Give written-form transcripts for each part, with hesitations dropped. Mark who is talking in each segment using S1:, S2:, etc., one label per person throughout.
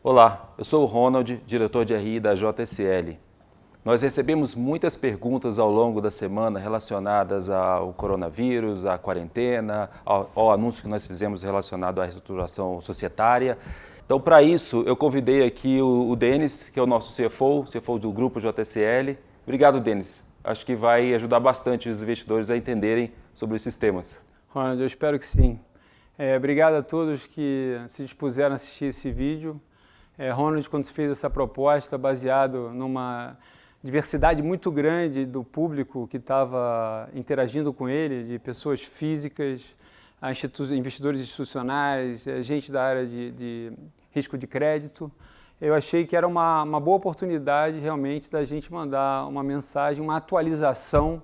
S1: Olá, eu sou o Ronald, diretor de RI da JSL. Nós recebemos muitas perguntas ao longo da semana relacionadas ao coronavírus, à quarentena, ao anúncio que nós fizemos relacionado à reestruturação societária. Então, para isso, eu convidei aqui o Denis, que é o nosso CFO do grupo JSL. Obrigado, Denis. Acho que vai ajudar bastante os investidores a entenderem sobre esses temas.
S2: Ronald, eu espero que sim. Obrigado a todos que se dispuseram a assistir esse vídeo. Ronald, quando se fez essa proposta, baseado numa diversidade muito grande do público que estava interagindo com ele, de pessoas físicas, investidores institucionais, gente da área de risco de crédito, eu achei que era uma boa oportunidade realmente da gente mandar uma mensagem, uma atualização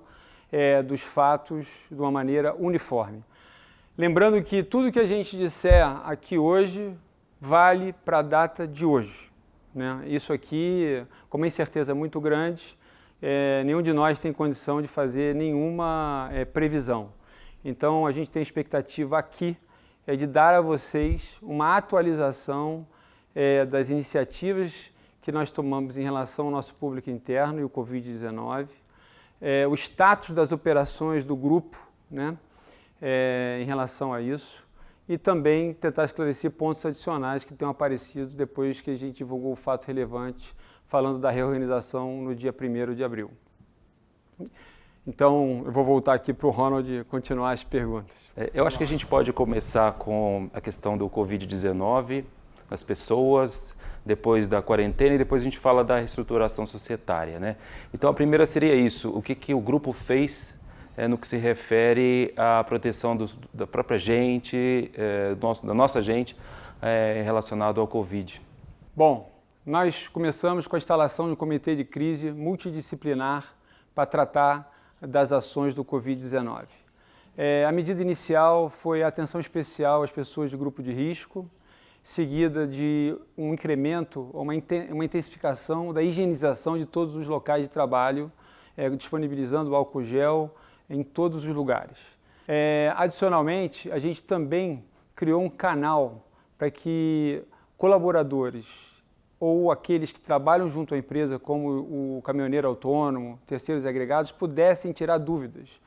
S2: dos fatos de uma maneira uniforme. Lembrando que tudo que a gente disser aqui hoje vale para a data de hoje, né? Isso aqui, com uma incerteza muito grande, nenhum de nós tem condição de fazer nenhuma previsão. Então, a gente tem expectativa aqui de dar a vocês uma atualização das iniciativas que nós tomamos em relação ao nosso público interno e o Covid-19, o status das operações do grupo, né, em relação a isso, e também tentar esclarecer pontos adicionais que tenham aparecido depois que a gente divulgou o fato relevante falando da reorganização no dia 1º de abril. Então, eu vou voltar aqui para o Ronald continuar as perguntas.
S1: Eu acho que a gente pode começar com a questão do Covid-19, das pessoas, depois da quarentena e depois a gente fala da reestruturação societária, né? Então, a primeira seria isso, o que o grupo fez no que se refere à proteção da própria gente, da nossa gente, relacionado ao Covid. Bom,
S2: nós começamos com a instalação de um comitê de crise multidisciplinar para tratar das ações do Covid-19. A medida inicial foi a atenção especial às pessoas de grupo de risco, seguida de um incremento, uma intensificação da higienização de todos os locais de trabalho, disponibilizando álcool gel em todos os lugares. Adicionalmente, a gente também criou um canal para que colaboradores ou aqueles que trabalham junto à empresa, como o caminhoneiro autônomo, terceiros agregados, pudessem tirar dúvidas,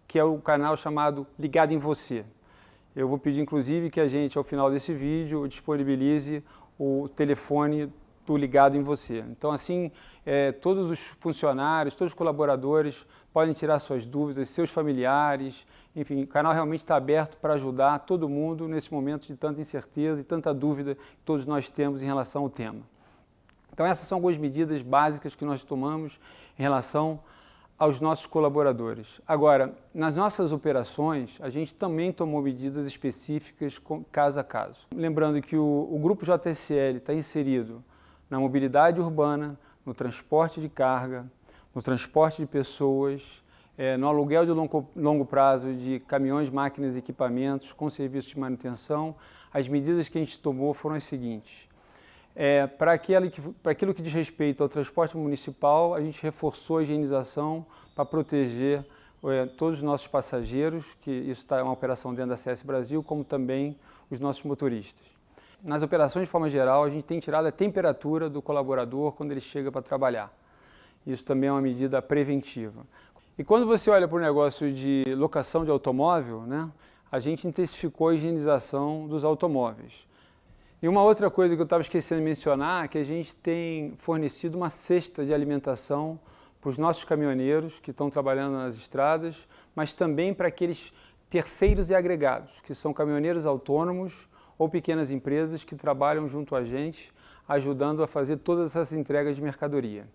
S2: que é o canal chamado Ligado em Você. Eu vou pedir, inclusive, que a gente, ao final desse vídeo, disponibilize o telefone do Ligado em Você. Então, assim, todos os funcionários, todos os colaboradores podem tirar suas dúvidas, seus familiares, enfim, o canal realmente está aberto para ajudar todo mundo nesse momento de tanta incerteza e tanta dúvida que todos nós temos em relação ao tema. Então, essas são algumas medidas básicas que nós tomamos em relação aos nossos colaboradores. Agora, nas nossas operações, a gente também tomou medidas específicas caso a caso. Lembrando que o Grupo JSL está inserido na mobilidade urbana, no transporte de carga, no transporte de pessoas, no aluguel de longo prazo de caminhões, máquinas e equipamentos com serviço de manutenção. As medidas que a gente tomou foram as seguintes. Para aquilo que diz respeito ao transporte municipal, a gente reforçou a higienização para proteger todos os nossos passageiros, que isso é uma operação dentro da CS Brasil, como também os nossos motoristas. Nas operações, de forma geral, a gente tem tirado a temperatura do colaborador quando ele chega para trabalhar. Isso também é uma medida preventiva. E quando você olha para o negócio de locação de automóvel, né, a gente intensificou a higienização dos automóveis. E uma outra coisa que eu estava esquecendo de mencionar é que a gente tem fornecido uma cesta de alimentação para os nossos caminhoneiros que estão trabalhando nas estradas, mas também para aqueles terceiros e agregados, que são caminhoneiros autônomos ou pequenas empresas que trabalham junto a gente, ajudando a fazer todas essas entregas de mercadoria.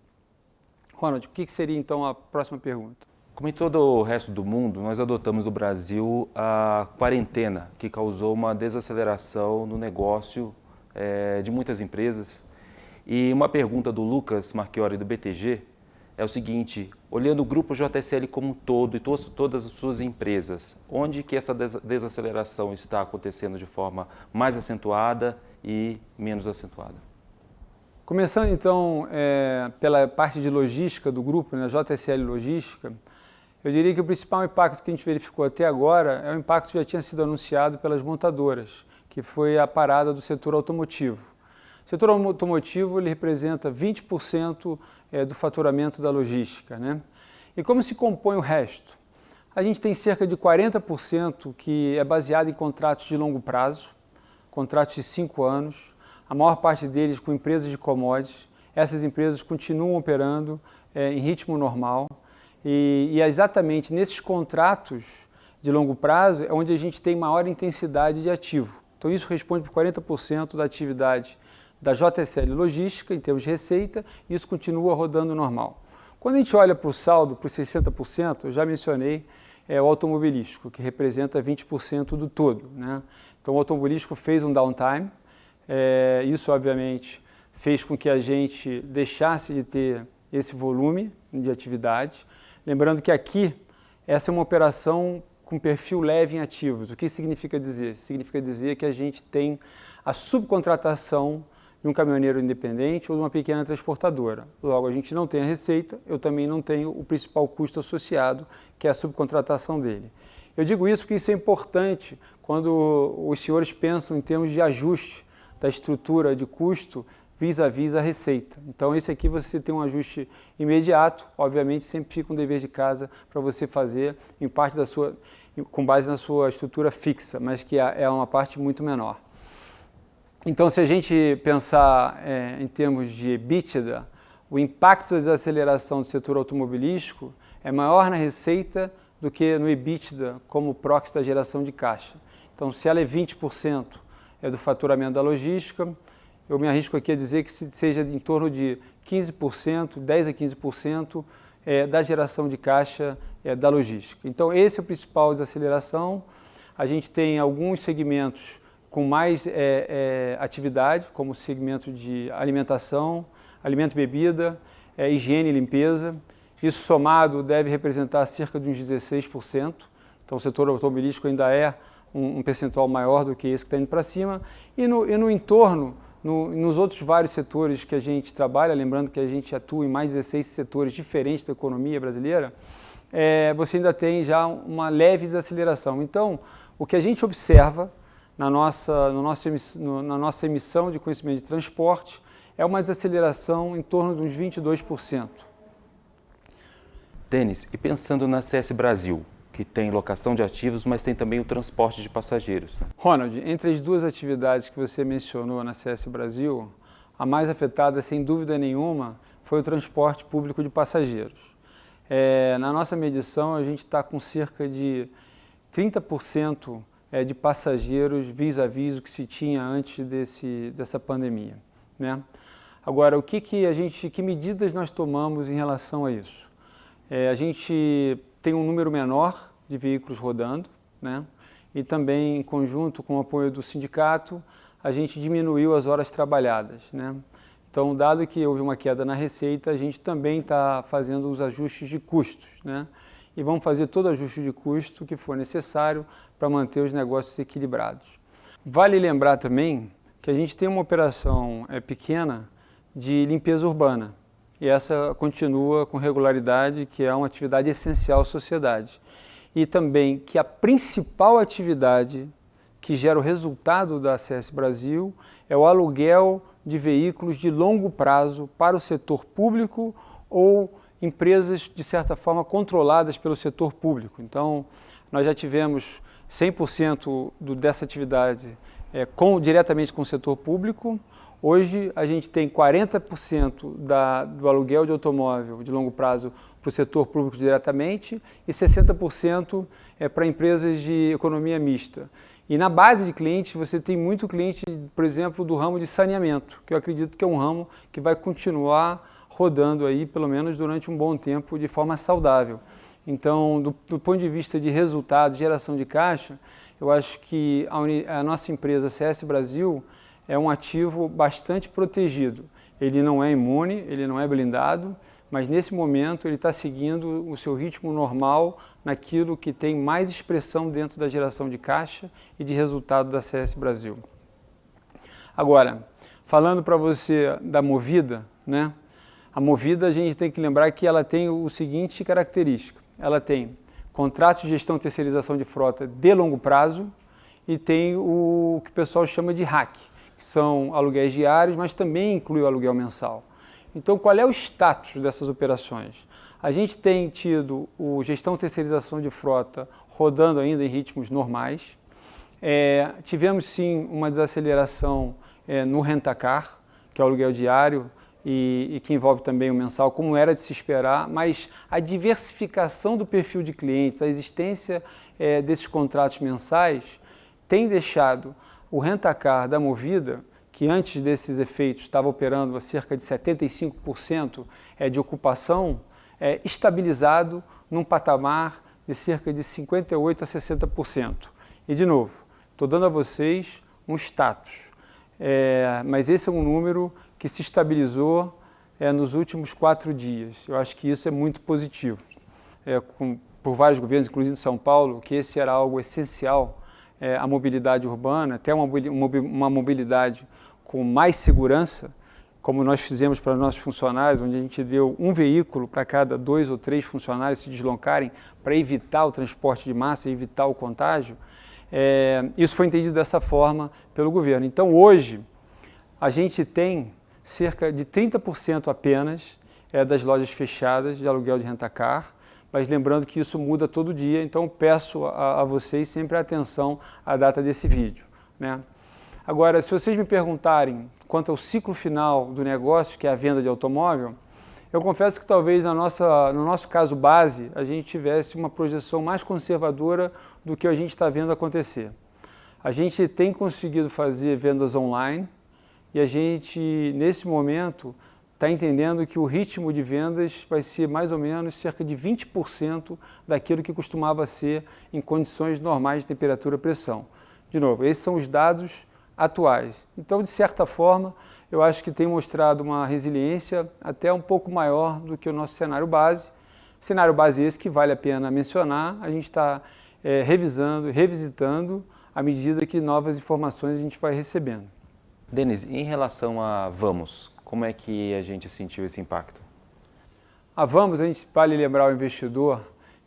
S2: Ronald, o que seria então a próxima pergunta?
S1: Como em todo o resto do mundo, nós adotamos no Brasil a quarentena, que causou uma desaceleração no negócio de muitas empresas. E uma pergunta do Lucas Marchiori, do BTG, é o seguinte: olhando o grupo JSL como um todo e todas as suas empresas, onde que essa desaceleração está acontecendo de forma mais acentuada e menos acentuada?
S2: Começando então pela parte de logística do grupo, na JSL Logística, eu diria que o principal impacto que a gente verificou até agora é o impacto que já tinha sido anunciado pelas montadoras, que foi a parada do setor automotivo. O setor automotivo ele representa 20% do faturamento da logística, né? E como se compõe o resto? A gente tem cerca de 40% que é baseado em contratos de longo prazo, contratos de 5 anos, a maior parte deles com empresas de commodities. Essas empresas continuam operando em ritmo normal e é exatamente nesses contratos de longo prazo é onde a gente tem maior intensidade de ativo. Então isso responde por 40% da atividade da JSL Logística em termos de receita e isso continua rodando normal. Quando a gente olha para o saldo, para os 60%, eu já mencionei o automobilístico, que representa 20% do todo, né? Então o automobilístico fez um downtime, isso obviamente fez com que a gente deixasse de ter esse volume de atividade. Lembrando que aqui, essa é uma operação com perfil leve em ativos. O que significa dizer? Significa dizer que a gente tem a subcontratação de um caminhoneiro independente ou de uma pequena transportadora. Logo, a gente não tem a receita, eu também não tenho o principal custo associado, que é a subcontratação dele. Eu digo isso porque isso é importante quando os senhores pensam em termos de ajuste da estrutura de custo vis-à-vis a receita. Então, esse aqui você tem um ajuste imediato, obviamente sempre fica um dever de casa para você fazer em parte com base na sua estrutura fixa, mas que é uma parte muito menor. Então, se a gente pensar em termos de EBITDA, o impacto da desaceleração do setor automobilístico é maior na receita do que no EBITDA como proxy da geração de caixa. Então, se ela é 20% do faturamento da logística, eu me arrisco aqui a dizer que seja em torno de 15%, 10% a 15% da geração de caixa da logística. Então, esse é o principal desaceleração. A gente tem alguns segmentos com mais atividade, como o segmento de alimentação, alimento e bebida, higiene e limpeza. Isso somado deve representar cerca de uns 16%. Então, o setor automobilístico ainda é um percentual maior do que esse que está indo para cima. E no entorno, nos outros vários setores que a gente trabalha, lembrando que a gente atua em mais 16 setores diferentes da economia brasileira, você ainda tem já uma leve desaceleração. Então, o que a gente observa na nossa emissão de conhecimento de transporte é uma desaceleração em torno de uns 22%.
S1: Denis, e pensando na CS Brasil, que tem locação de ativos, mas tem também o transporte de passageiros, né?
S2: Ronald, entre as duas atividades que você mencionou na CS Brasil, a mais afetada, sem dúvida nenhuma, foi o transporte público de passageiros. Na nossa medição, a gente está com cerca de 30% de passageiros vis-à-vis o que se tinha antes dessa pandemia, né? Agora, que medidas nós tomamos em relação a isso? A gente tem um número menor de veículos rodando, né? E também, em conjunto com o apoio do sindicato, a gente diminuiu as horas trabalhadas, né? Então, dado que houve uma queda na receita, a gente também está fazendo os ajustes de custos, né? E vamos fazer todo ajuste de custo que for necessário para manter os negócios equilibrados. Vale lembrar também que a gente tem uma operação pequena de limpeza urbana, e essa continua com regularidade, que é uma atividade essencial à sociedade. E também que a principal atividade que gera o resultado da CS Brasil é o aluguel de veículos de longo prazo para o setor público ou empresas, de certa forma, controladas pelo setor público. Então, nós já tivemos 100% dessa atividade diretamente com o setor público. Hoje, a gente tem 40% do aluguel de automóvel de longo prazo para o setor público diretamente e 60% para empresas de economia mista. E na base de clientes, você tem muito cliente, por exemplo, do ramo de saneamento, que eu acredito que é um ramo que vai continuar rodando aí, pelo menos durante um bom tempo, de forma saudável. Então, do ponto de vista de resultado, geração de caixa, eu acho que a nossa empresa CS Brasil é um ativo bastante protegido. Ele não é imune, ele não é blindado, mas nesse momento ele está seguindo o seu ritmo normal naquilo que tem mais expressão dentro da geração de caixa e de resultado da CS Brasil. Agora, falando para você da Movida, né? A Movida, a gente tem que lembrar que ela tem o seguinte característica. Ela tem contratos de gestão e terceirização de frota de longo prazo e tem o que o pessoal chama de RAC, que são aluguéis diários, mas também inclui o aluguel mensal. Então, qual é o status dessas operações? A gente tem tido o gestão e terceirização de frota rodando ainda em ritmos normais. Tivemos sim uma desaceleração no rentacar, que é o aluguel diário, e que envolve também o mensal, como era de se esperar, mas a diversificação do perfil de clientes, a existência desses contratos mensais, tem deixado o rentacar da Movida, que antes desses efeitos estava operando a cerca de 75% de ocupação, estabilizado num patamar de cerca de 58% a 60%. E, de novo, estou dando a vocês um status, mas esse é um número que se estabilizou nos últimos 4 dias. Eu acho que isso é muito positivo. Por vários governos, inclusive em São Paulo, que esse era algo essencial, a mobilidade urbana, até uma mobilidade com mais segurança, como nós fizemos para nossos funcionários, onde a gente deu um veículo para cada 2 ou 3 funcionários se deslocarem para evitar o transporte de massa e evitar o contágio. Isso foi entendido dessa forma pelo governo. Então, hoje, a gente tem cerca de 30% apenas das lojas fechadas de aluguel de rentacar, mas lembrando que isso muda todo dia, então peço a vocês sempre a atenção à data desse vídeo, né? Agora, se vocês me perguntarem quanto ao ciclo final do negócio, que é a venda de automóvel, eu confesso que talvez no nosso caso base, a gente tivesse uma projeção mais conservadora do que a gente está vendo acontecer. A gente tem conseguido fazer vendas online e a gente, nesse momento, está entendendo que o ritmo de vendas vai ser mais ou menos cerca de 20% daquilo que costumava ser em condições normais de temperatura e pressão. De novo, esses são os dados atuais. Então, de certa forma, eu acho que tem mostrado uma resiliência até um pouco maior do que o nosso cenário base. Cenário base esse que vale a pena mencionar, a gente está revisando, revisitando à medida que novas informações a gente vai recebendo.
S1: Denis, em relação a Vamos, como é que a gente sentiu esse impacto?
S2: A Vamos, a gente vale lembrar ao investidor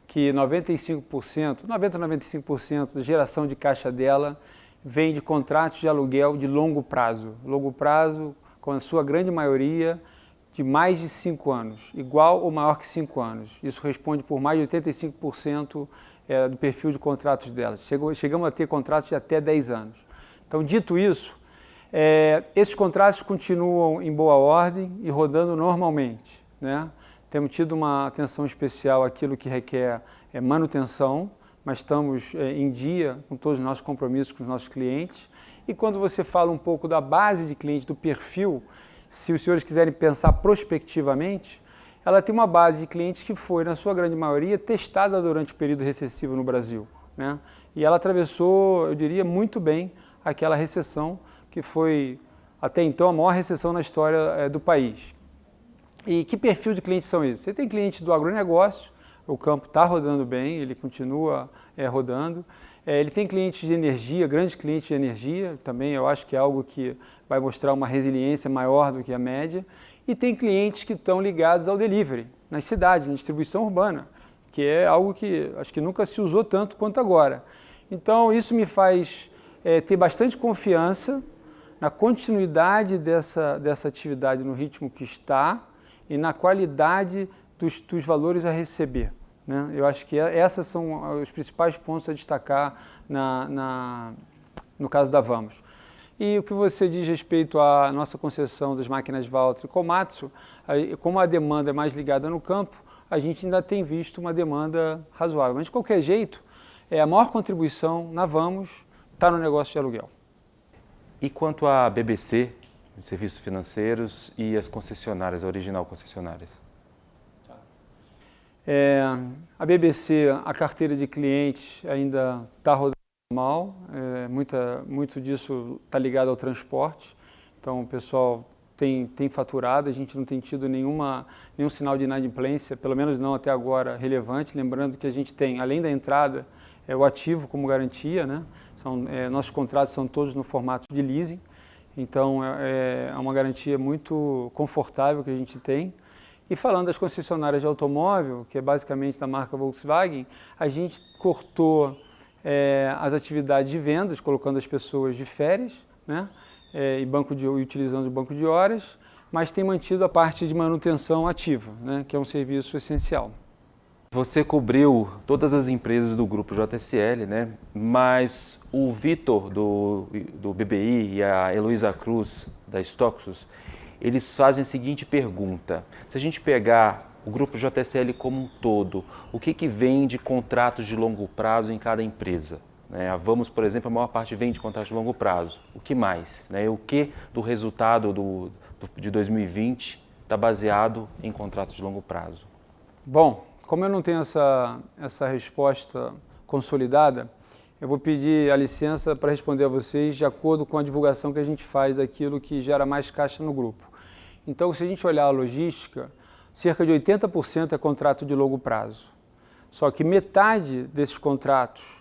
S2: que 90% a 95% da geração de caixa dela vem de contratos de aluguel de longo prazo, com a sua grande maioria de mais de 5 anos, igual ou maior que 5 anos. Isso responde por mais de 85% do perfil de contratos delas. Chegamos a ter contratos de até 10 anos. Então, dito isso, esses contratos continuam em boa ordem e rodando normalmente, né? Temos tido uma atenção especial àquilo que requer manutenção, mas estamos em dia com todos os nossos compromissos com os nossos clientes. E quando você fala um pouco da base de clientes, do perfil, se os senhores quiserem pensar prospectivamente, ela tem uma base de clientes que foi, na sua grande maioria, testada durante o período recessivo no Brasil, né? E ela atravessou, eu diria, muito bem aquela recessão que foi, até então, a maior recessão na história do país. E que perfil de clientes são esses? Você tem clientes do agronegócio, o campo está rodando bem, ele continua rodando. Ele tem clientes de energia, grandes clientes de energia, também eu acho que é algo que vai mostrar uma resiliência maior do que a média. E tem clientes que estão ligados ao delivery, nas cidades, na distribuição urbana, que é algo que acho que nunca se usou tanto quanto agora. Então isso me faz ter bastante confiança na continuidade dessa atividade no ritmo que está e na qualidade dos valores a receber, né? Eu acho que esses são os principais pontos a destacar no caso da Vamos. E o que você diz respeito à nossa concessão das máquinas Valtra e Komatsu, como a demanda é mais ligada no campo, a gente ainda tem visto uma demanda razoável. Mas, de qualquer jeito, a maior contribuição na Vamos está no negócio de aluguel.
S1: E quanto à BBC, de serviços financeiros, e as concessionárias, a original concessionárias?
S2: A BBC, a carteira de clientes ainda está rodando mal, muito disso está ligado ao transporte, então o pessoal tem faturado, a gente não tem tido nenhum sinal de inadimplência, pelo menos não até agora relevante, lembrando que a gente tem, além da entrada, o ativo como garantia, né? Nossos contratos são todos no formato de leasing, então é uma garantia muito confortável que a gente tem. E falando das concessionárias de automóvel, que é basicamente da marca Volkswagen, a gente cortou as atividades de vendas, colocando as pessoas de férias, né? e utilizando o banco de horas, mas tem mantido a parte de manutenção ativa, né, que é um serviço essencial.
S1: Você cobriu todas as empresas do grupo JSL, né? Mas o Vitor do BBI e a Heloísa Cruz da Stoxus, eles fazem a seguinte pergunta: se a gente pegar o grupo JSL como um todo, o que vem de contratos de longo prazo em cada empresa? A Vamos, por exemplo, a maior parte vem de contratos de longo prazo. O que mais? O que do resultado de 2020 está baseado em contratos de longo prazo?
S2: Bom, como eu não tenho essa resposta consolidada, eu vou pedir a licença para responder a vocês de acordo com a divulgação que a gente faz daquilo que gera mais caixa no grupo. Então, se a gente olhar a logística, cerca de 80% é contrato de longo prazo. Só que metade desses contratos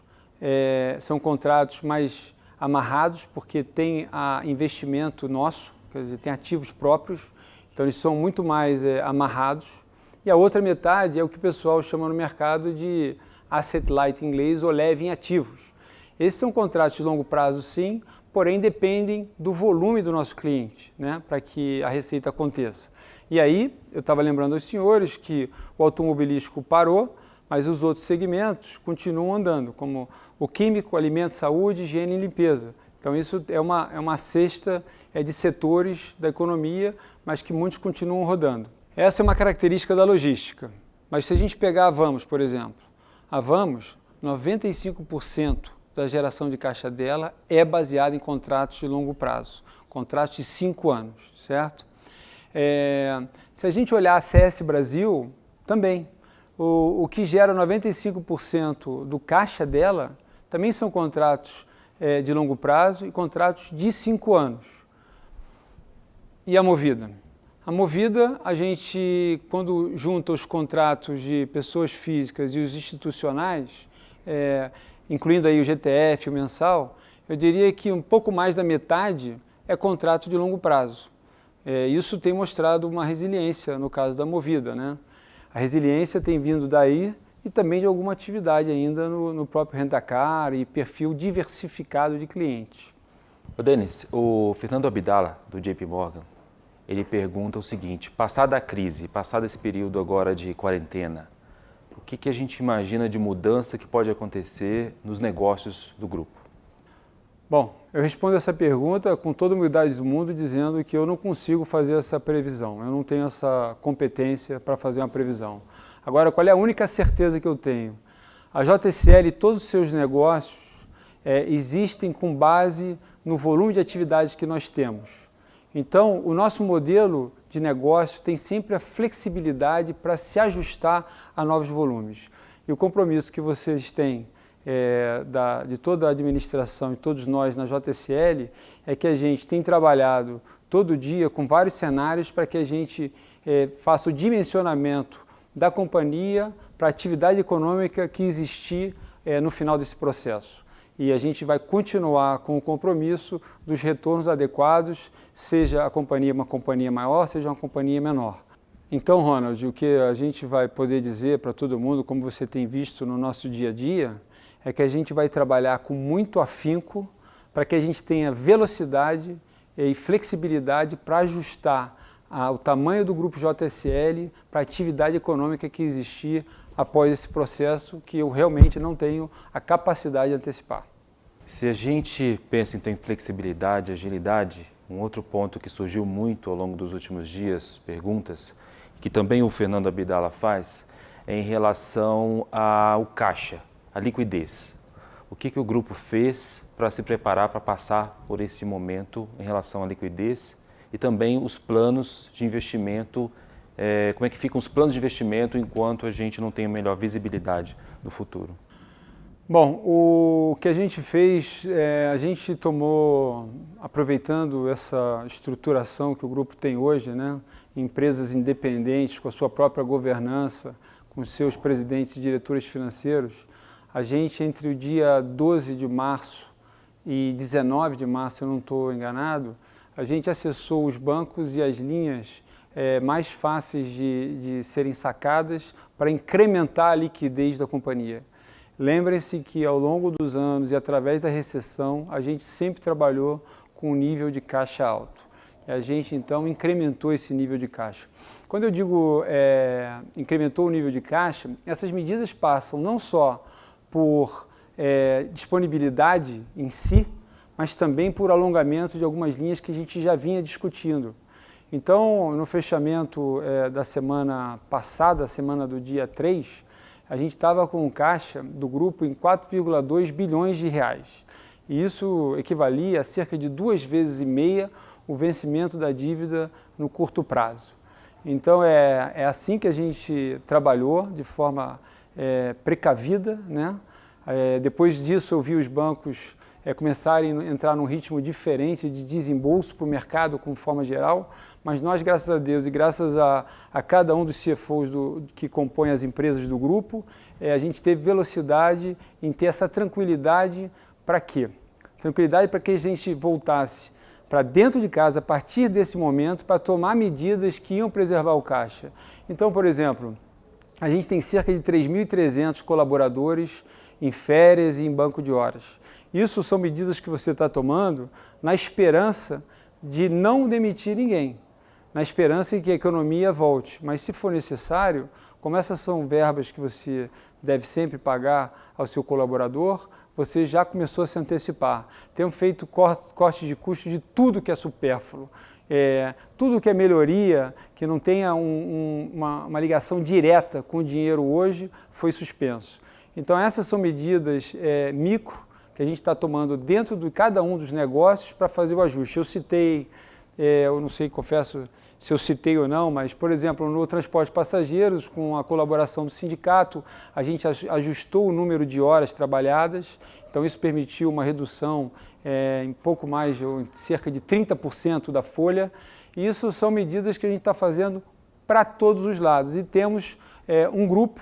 S2: são contratos mais amarrados, porque tem investimento nosso, quer dizer, tem ativos próprios, então eles são muito mais amarrados. E a outra metade é o que o pessoal chama no mercado de asset light em inglês, ou leve em ativos. Esses são contratos de longo prazo, sim, porém dependem do volume do nosso cliente, né, para que a receita aconteça. E aí, eu estava lembrando aos senhores que o automobilístico parou, mas os outros segmentos continuam andando, como o químico, alimento, saúde, higiene e limpeza. Então isso é uma cesta de setores da economia, mas que muitos continuam rodando. Essa é uma característica da logística. Mas se a gente pegar a Vamos, por exemplo, a Vamos, 95% da geração de caixa dela é baseada em contratos de longo prazo, contratos de 5 anos, certo? Se a gente olhar a CS Brasil, também, o que gera 95% do caixa dela também são contratos de longo prazo e contratos de 5 anos. E a Movida? A Movida, a gente, quando junta os contratos de pessoas físicas e os institucionais, incluindo aí o GTF, o mensal, eu diria que um pouco mais da metade é contrato de longo prazo. Isso tem mostrado uma resiliência no caso da Movida, né? A resiliência tem vindo daí e também de alguma atividade ainda no próprio Rent-A-Car e perfil diversificado de clientes.
S1: Denis, o Fernando Abdala, do JP Morgan, ele pergunta o seguinte: passada a crise, passado esse período agora de quarentena, o que a gente imagina de mudança que pode acontecer nos negócios do grupo?
S2: Bom, eu respondo essa pergunta com toda a humildade do mundo, dizendo que eu não consigo fazer essa previsão, eu não tenho essa competência para fazer uma previsão. Agora, qual é a única certeza que eu tenho? A JSL e todos os seus negócios existem com base no volume de atividades que nós temos. Então, o nosso modelo de negócio tem sempre a flexibilidade para se ajustar a novos volumes. E o compromisso que vocês têm de toda a administração e todos nós na JSL é que a gente tem trabalhado todo dia com vários cenários para que a gente faça o dimensionamento da companhia para a atividade econômica que existir no final desse processo. E a gente vai continuar com o compromisso dos retornos adequados, seja a companhia uma companhia maior, seja uma companhia menor. Então, Ronald, o que a gente vai poder dizer para todo mundo, como você tem visto no nosso dia a dia, é que a gente vai trabalhar com muito afinco para que a gente tenha velocidade e flexibilidade para ajustar o tamanho do grupo JSL para a atividade econômica que existir após esse processo, que eu realmente não tenho a capacidade de antecipar.
S1: Se a gente pensa em ter flexibilidade, agilidade, um outro ponto que surgiu muito ao longo dos últimos dias, perguntas, que também o Fernando Abdala faz, é em relação ao caixa, a liquidez. O que o grupo fez para se preparar para passar por esse momento em relação à liquidez e também os planos de investimento, como é que ficam os planos de investimento enquanto a gente não tem a melhor visibilidade do futuro?
S2: Bom, o que a gente fez, a gente tomou, aproveitando essa estruturação que o grupo tem hoje, né, empresas independentes com a sua própria governança, com seus presidentes e diretores financeiros, a gente entre o dia 12 de março e 19 de março, se eu não estou enganado, a gente acessou os bancos e as linhas mais fáceis de serem sacadas para incrementar a liquidez da companhia. Lembrem-se que ao longo dos anos e através da recessão, a gente sempre trabalhou com um nível de caixa alto. E a gente, então, incrementou esse nível de caixa. Quando eu digo incrementou o nível de caixa, essas medidas passam não só por disponibilidade em si, mas também por alongamento de algumas linhas que a gente já vinha discutindo. Então, no fechamento da semana passada, semana do dia 3, a gente estava com um caixa do grupo em 4,2 bilhões de reais. E isso equivalia a cerca de 2,5 vezes o vencimento da dívida no curto prazo. Então, é assim que a gente trabalhou, de forma precavida, né? Depois disso, eu vi os bancos começarem a entrar num ritmo diferente de desembolso para o mercado, como forma geral, mas nós, graças a Deus e graças a cada um dos CFOs que compõem as empresas do grupo, a gente teve velocidade em ter essa tranquilidade para quê? Tranquilidade para que a gente voltasse para dentro de casa a partir desse momento para tomar medidas que iam preservar o caixa. Então, por exemplo, a gente tem cerca de 3.300 colaboradores em férias e em banco de horas. Isso são medidas que você está tomando na esperança de não demitir ninguém, na esperança de que a economia volte. Mas se for necessário, como essas são verbas que você deve sempre pagar ao seu colaborador, você já começou a se antecipar. Temos feito cortes de custos de tudo que é supérfluo. Tudo que é melhoria, que não tenha uma ligação direta com o dinheiro hoje, foi suspenso. Então essas são medidas micro que a gente está tomando dentro de cada um dos negócios para fazer o ajuste. Eu citei, eu não sei, confesso se eu citei ou não, mas, por exemplo, no transporte de passageiros, com a colaboração do sindicato, a gente ajustou o número de horas trabalhadas, então isso permitiu uma redução em pouco mais, cerca de 30% da folha, e isso são medidas que a gente está fazendo para todos os lados. E temos um grupo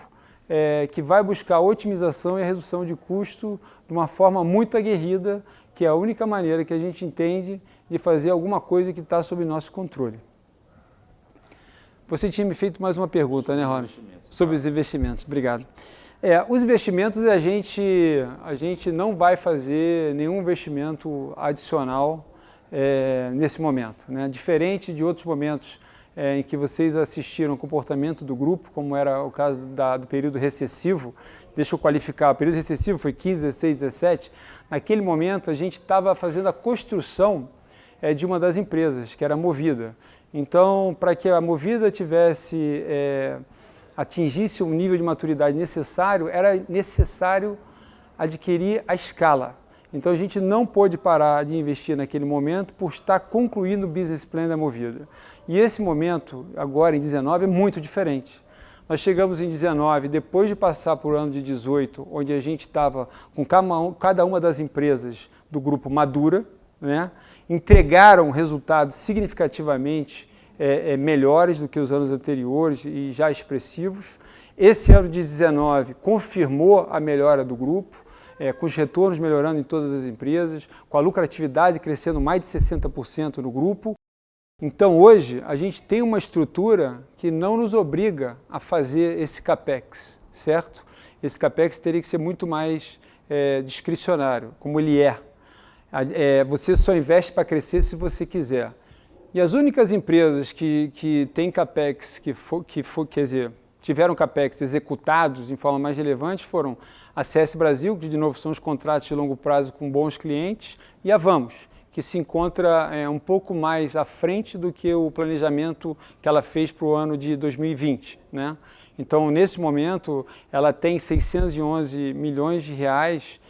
S2: que vai buscar a otimização e a redução de custo de uma forma muito aguerrida, que é a única maneira que a gente entende de fazer alguma coisa que está sob nosso controle. Você tinha me feito mais uma pergunta, né, Rony? Sobre os investimentos. Obrigado. Os investimentos, a gente não vai fazer nenhum investimento adicional nesse momento, né? Diferente de outros momentos em que vocês assistiram o comportamento do grupo, como era o caso do período recessivo. Deixa eu qualificar, o período recessivo foi 15, 16, 17. Naquele momento, a gente estava fazendo a construção de uma das empresas, que era a Movida. Então, para que a Movida atingisse o nível de maturidade necessário, era necessário adquirir a escala. Então, a gente não pôde parar de investir naquele momento por estar concluindo o business plan da Movida. E esse momento, agora em 19, é muito diferente. Nós chegamos em 19, depois de passar por ano de 18, onde a gente estava com cada uma das empresas do grupo madura, né? Entregaram resultados significativamente melhores do que os anos anteriores e já expressivos. Esse ano de 19 confirmou a melhora do grupo, com os retornos melhorando em todas as empresas, com a lucratividade crescendo mais de 60% no grupo. Então hoje a gente tem uma estrutura que não nos obriga a fazer esse CAPEX, certo? Esse CAPEX teria que ser muito mais discricionário, como ele é. Você só investe para crescer se você quiser. E as únicas empresas que têm CAPEX, quer dizer, tiveram CAPEX executados em forma mais relevante foram a CS Brasil, que de novo são os contratos de longo prazo com bons clientes, e a Vamos, que se encontra um pouco mais à frente do que o planejamento que ela fez para o ano de 2020, né? Então, nesse momento, ela tem 611 milhões de reais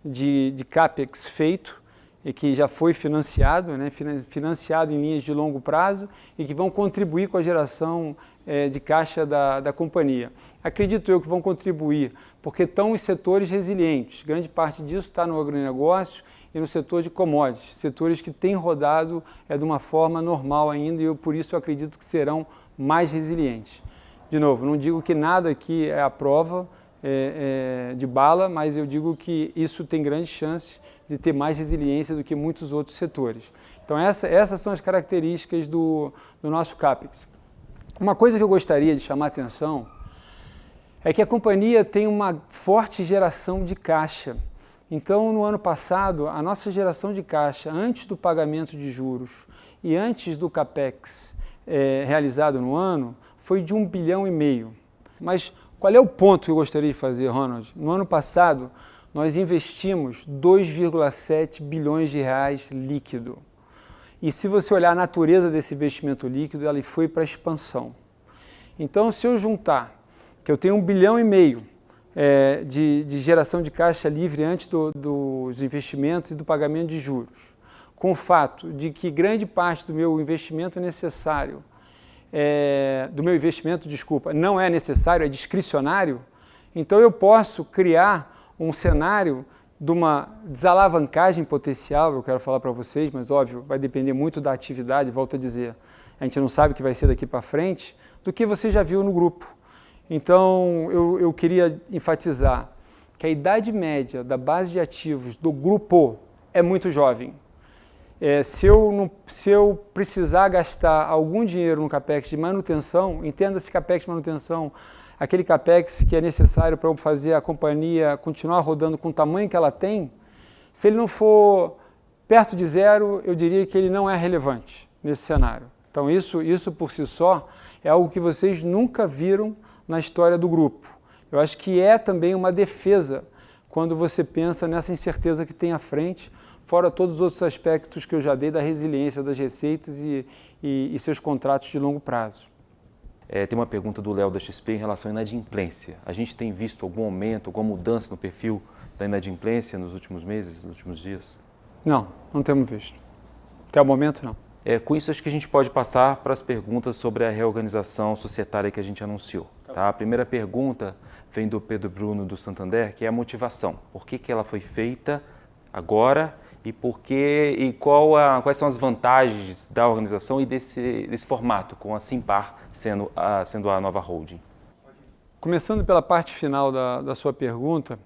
S2: de CAPEX feito, e que já foi financiado, né, financiado em linhas de longo prazo e que vão contribuir com a geração de caixa da companhia. Acredito eu que vão contribuir, porque estão em setores resilientes. Grande parte disso está no agronegócio e no setor de commodities, setores que têm rodado de uma forma normal ainda, e eu, por isso eu acredito que serão mais resilientes. De novo, não digo que nada aqui é a prova de bala, mas eu digo que isso tem grande chance de ter mais resiliência do que muitos outros setores. Então essas são as características do nosso CAPEX. Uma coisa que eu gostaria de chamar a atenção é que a companhia tem uma forte geração de caixa. Então, no ano passado, a nossa geração de caixa, antes do pagamento de juros e antes do CAPEX realizado no ano, foi de 1,5 bilhão. Mas qual é o ponto que eu gostaria de fazer, Ronald? No ano passado, nós investimos 2,7 bilhões de reais líquido. E se você olhar a natureza desse investimento líquido, ela foi para a expansão. Então, se eu juntar que eu tenho 1,5 bilhão de geração de caixa livre antes dos investimentos e do pagamento de juros, com o fato de que grande parte do meu investimento necessário, não é necessário, é discricionário, então eu posso criar um cenário de uma desalavancagem potencial, eu quero falar para vocês, mas óbvio, vai depender muito da atividade, volto a dizer, a gente não sabe o que vai ser daqui para frente, do que você já viu no grupo. Então, eu queria enfatizar que a idade média da base de ativos do grupo é muito jovem. Se eu precisar gastar algum dinheiro no CAPEX de manutenção, entenda-se CAPEX de manutenção, aquele CAPEX que é necessário para fazer a companhia continuar rodando com o tamanho que ela tem, se ele não for perto de zero, eu diria que ele não é relevante nesse cenário. Então, isso por si só é algo que vocês nunca viram na história do grupo. Eu acho que é também uma defesa quando você pensa nessa incerteza que tem à frente, fora todos os outros aspectos que eu já dei da resiliência das receitas e seus contratos de longo prazo.
S1: Tem uma pergunta do Léo da XP em relação à inadimplência. A gente tem visto algum aumento, alguma mudança no perfil da inadimplência nos últimos meses, nos últimos dias?
S2: Não temos visto. Até o momento, não.
S1: Com isso, acho que a gente pode passar para as perguntas sobre a reorganização societária que a gente anunciou. Tá? A primeira pergunta vem do Pedro Bruno, do Santander, que é a motivação. Por que ela foi feita agora e quais são as vantagens da organização e desse formato, com a Simpar sendo a nova holding?
S2: Começando pela parte final da sua pergunta,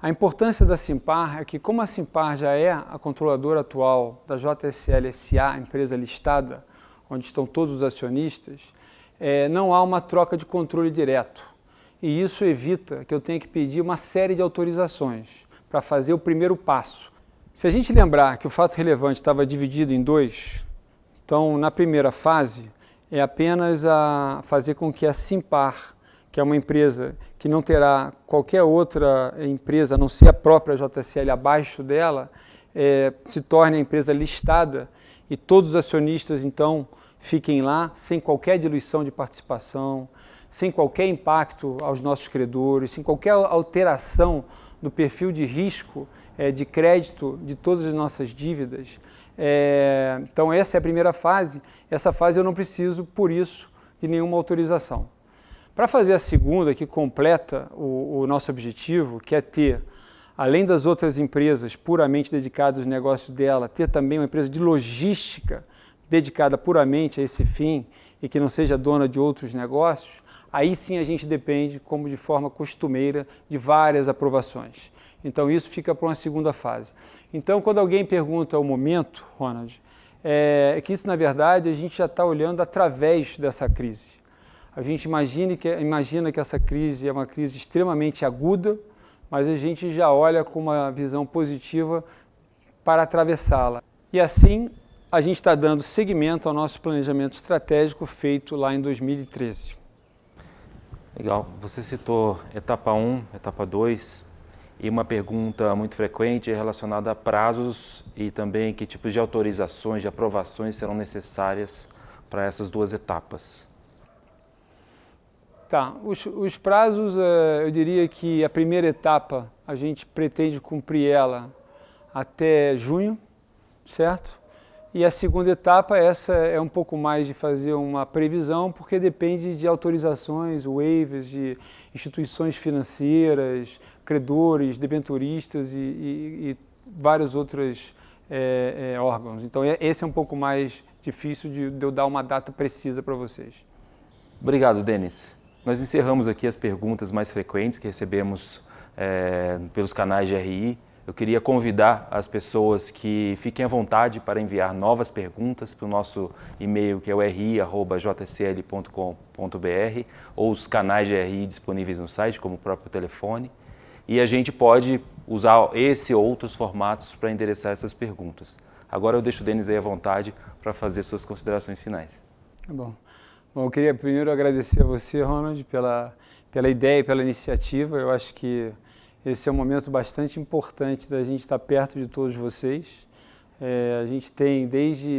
S2: a importância da Simpar é que, como a Simpar já é a controladora atual da JSL S.A., empresa listada, onde estão todos os acionistas, não há uma troca de controle direto. E isso evita que eu tenha que pedir uma série de autorizações para fazer o primeiro passo. Se a gente lembrar que o fato relevante estava dividido em dois, então, na primeira fase, é apenas a fazer com que a Simpar, que é uma empresa que não terá qualquer outra empresa, a não ser a própria JSL abaixo dela, se torne a empresa listada e todos os acionistas, então, fiquem lá sem qualquer diluição de participação, sem qualquer impacto aos nossos credores, sem qualquer alteração do perfil de risco de crédito de todas as nossas dívidas. Então, essa é a primeira fase. Essa fase eu não preciso, por isso, de nenhuma autorização. Para fazer a segunda, que completa o nosso objetivo, que é ter, além das outras empresas puramente dedicadas aos negócios dela, ter também uma empresa de logística dedicada puramente a esse fim e que não seja dona de outros negócios, aí sim a gente depende, como de forma costumeira, de várias aprovações. Então isso fica para uma segunda fase. Então quando alguém pergunta o momento, Ronald, é que isso na verdade a gente já está olhando através dessa crise. A gente imagina que essa crise é uma crise extremamente aguda, mas a gente já olha com uma visão positiva para atravessá-la. E assim a gente está dando seguimento ao nosso planejamento estratégico feito lá em 2013.
S1: Legal. Você citou etapa 1, etapa 2, e uma pergunta muito frequente é relacionada a prazos e também que tipos de autorizações, de aprovações serão necessárias para essas duas etapas.
S2: Tá, os prazos, eu diria que a primeira etapa a gente pretende cumprir ela até junho, certo? E a segunda etapa, essa é um pouco mais de fazer uma previsão, porque depende de autorizações, waivers de instituições financeiras, credores, debenturistas e vários outros órgãos. Então, esse é um pouco mais difícil de eu dar uma data precisa para vocês.
S1: Obrigado, Denis. Nós encerramos aqui as perguntas mais frequentes que recebemos pelos canais de RI. Eu queria convidar as pessoas que fiquem à vontade para enviar novas perguntas para o nosso e-mail, que é o ri@jsl.com.br, ou os canais de RI disponíveis no site, como o próprio telefone. E a gente pode usar esse ou outros formatos para endereçar essas perguntas. Agora eu deixo o Denis aí à vontade para fazer suas considerações finais.
S2: Tá bom. Bom, eu queria primeiro agradecer a você, Ronald, pela ideia e pela iniciativa. Eu acho que esse é um momento bastante importante da gente estar perto de todos vocês. A gente tem,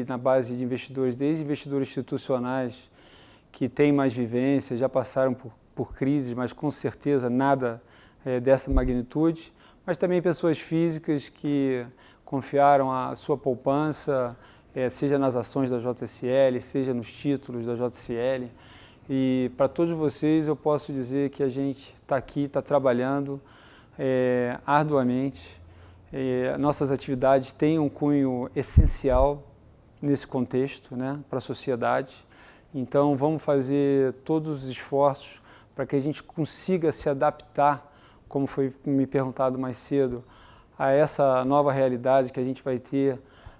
S2: na base de investidores, desde investidores institucionais que têm mais vivência, já passaram por crises, mas com certeza nada dessa magnitude, mas também pessoas físicas que confiaram a sua poupança, seja nas ações da JSL, seja nos títulos da JSL. E para todos vocês eu posso dizer que a gente está aqui, está trabalhando arduamente. Nossas atividades têm um cunho essencial nesse contexto, né, para a sociedade. Então vamos fazer todos os esforços para que a gente consiga se adaptar, como foi me perguntado mais cedo, a essa nova realidade que a gente vai ter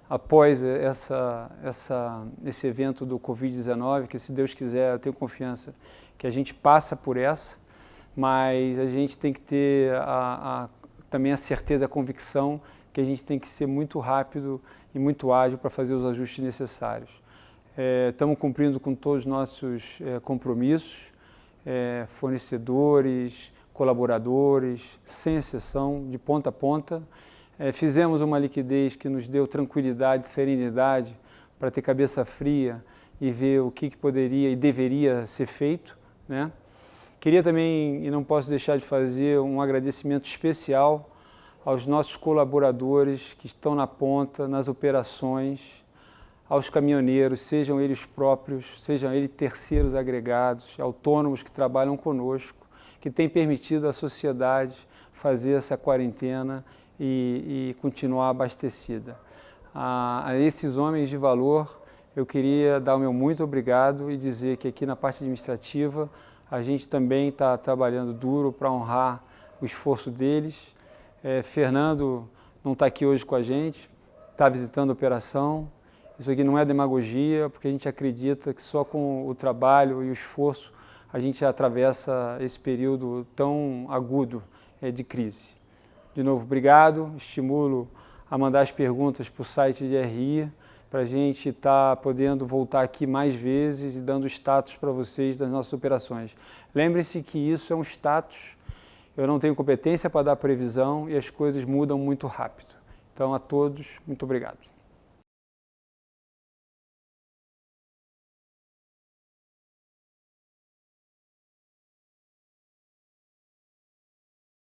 S2: após esse evento do Covid-19, que se Deus quiser, eu tenho confiança que a gente passa por essa, mas a gente tem que ter também a certeza, a convicção que a gente tem que ser muito rápido e muito ágil para fazer os ajustes necessários. Estamos cumprindo com todos os nossos compromissos, fornecedores, colaboradores, sem exceção, de ponta a ponta. Fizemos uma liquidez que nos deu tranquilidade, serenidade para ter cabeça fria e ver o que poderia e deveria ser feito, né? Queria também, e não posso deixar de fazer, um agradecimento especial aos nossos colaboradores que estão na ponta, nas operações, aos caminhoneiros, sejam eles próprios, sejam eles terceiros agregados, autônomos que trabalham conosco, que têm permitido à sociedade fazer essa quarentena e continuar abastecida. A esses homens de valor, eu queria dar o meu muito obrigado e dizer que aqui na parte administrativa a gente também está trabalhando duro para honrar o esforço deles. Fernando não está aqui hoje com a gente, está visitando a operação. Isso aqui não é demagogia, porque a gente acredita que só com o trabalho e o esforço a gente atravessa esse período tão agudo de crise. De novo, obrigado. Estimulo a mandar as perguntas para o site de RI, para a gente estar podendo voltar aqui mais vezes e dando status para vocês das nossas operações. Lembrem-se que isso é um status, eu não tenho competência para dar previsão e as coisas mudam muito rápido. Então, a todos, muito obrigado.